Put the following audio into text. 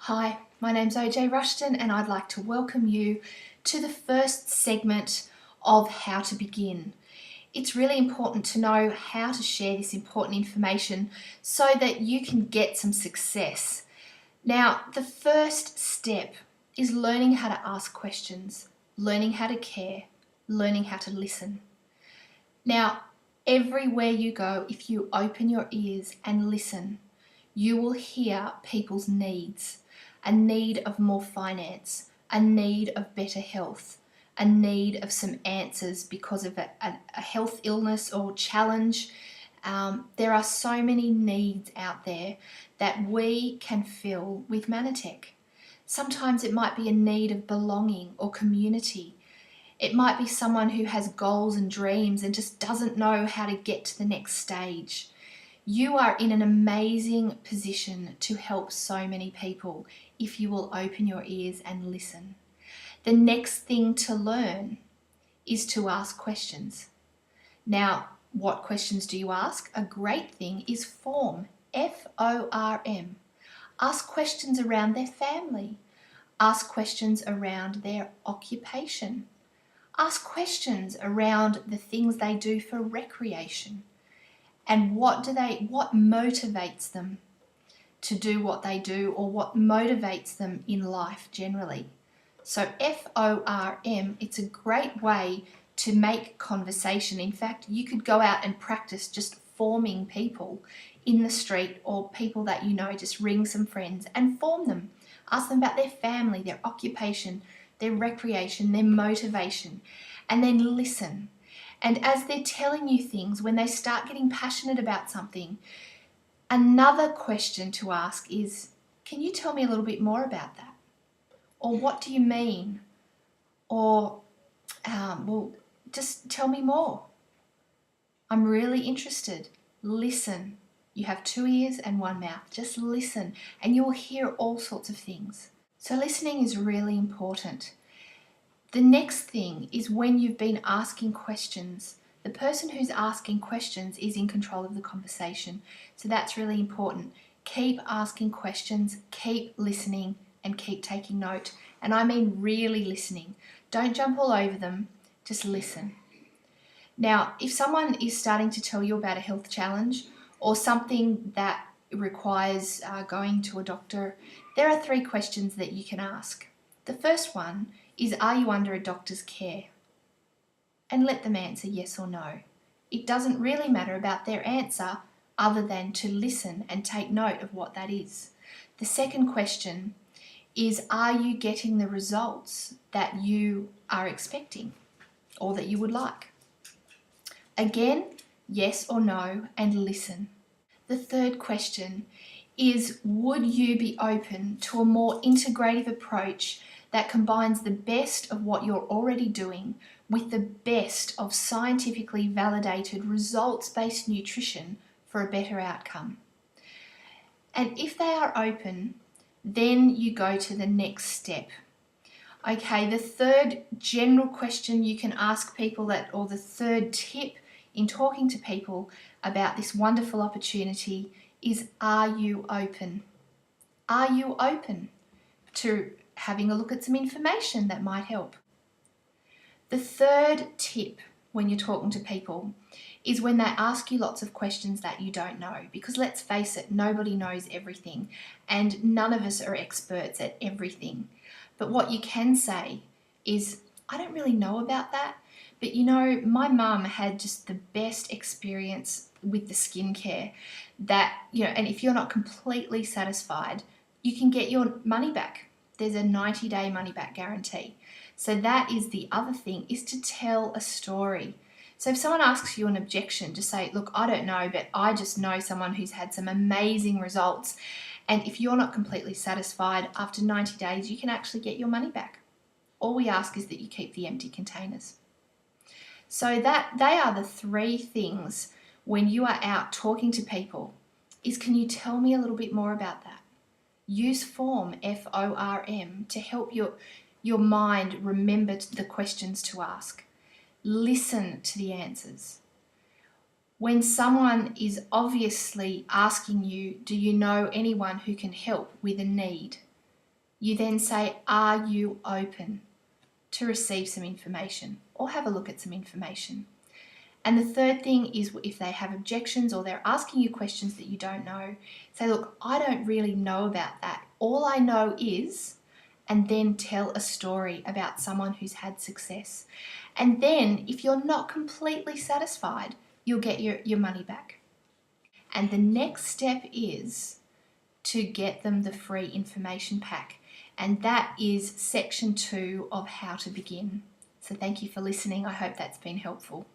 Hi, my name's OJ Rushton and I'd like to welcome you to the first segment of How to Begin. It's really important to know how to share this important information so that you can get some success. Now, the first step is learning how to ask questions, learning how to care, learning how to listen. Now, everywhere you go, if you open your ears and listen, you will hear people's needs. A need of more finance, a need of better health, a need of some answers because of a health illness or challenge. There are so many needs out there that we can fill with Manatech. Sometimes it might be a need of belonging or community. It might be someone who has goals and dreams and just doesn't know how to get to the next stage. You are in an amazing position to help so many people if you will open your ears and listen. The next thing to learn is to ask questions. Now, what questions do you ask? A great thing is form, F-O-R-M. Ask questions around their family. Ask questions around their occupation. Ask questions around the things they do for recreation. And what motivates them to do what they do, or what motivates them in life generally. So F-O-R-M, it's a great way to make conversation. In fact, you could go out and practice just forming people in the street, or people that you know, just ring some friends and form them. Ask them about their family, their occupation, their recreation, their motivation, and then listen. And as they're telling you things, when they start getting passionate about something, another question to ask is, can you tell me a little bit more about that? Or what do you mean? Or, well, just tell me more. I'm really interested. Listen. You have 2 ears and 1 mouth. Just listen and you will hear all sorts of things. So listening is really important. The next thing is, when you've been asking questions, the person who's asking questions is in control of the conversation. So that's really important. Keep asking questions, keep listening, and keep taking note. And I mean really listening. Don't jump all over them, just listen. Now, if someone is starting to tell you about a health challenge or something that requires going to a doctor, there are 3 questions that you can ask. The first one is, are you under a doctor's care? And let them answer yes or no. It doesn't really matter about their answer other than to listen and take note of what that is. The second question is, are you getting the results that you are expecting or that you would like? Again, yes or no, and listen. The third question is, would you be open to a more integrative approach that combines the best of what you're already doing with the best of scientifically validated results-based nutrition for a better outcome? And if they are open, then you go to the next step. Okay, the third general question you can ask people, or the third tip in talking to people about this wonderful opportunity, is, are you open? Are you open to having a look at some information that might help? The third tip when you're talking to people is when they ask you lots of questions that you don't know, because let's face it, nobody knows everything and none of us are experts at everything. But what you can say is, I don't really know about that, but you know, my mum had just the best experience with the skincare that, you know, and if you're not completely satisfied, you can get your money back. There's a 90-day money back guarantee. So that is the other thing, is to tell a story. So if someone asks you an objection, just say, look, I don't know, but I just know someone who's had some amazing results. And if you're not completely satisfied, after 90 days, you can actually get your money back. All we ask is that you keep the empty containers. So that they are the 3 things when you are out talking to people, is, can you tell me a little bit more about that? Use form, F-O-R-M, to help your mind remember the questions to ask. Listen to the answers. When someone is obviously asking you, do you know anyone who can help with a need? You then say, are you open to receive some information or have a look at some information? And the third thing is, if they have objections or they're asking you questions that you don't know, say, look, I don't really know about that. All I know is, and then tell a story about someone who's had success. And then if you're not completely satisfied, you'll get your money back. And the next step is to get them the free information pack. And that is section 2 of How to Begin. So thank you for listening. I hope that's been helpful.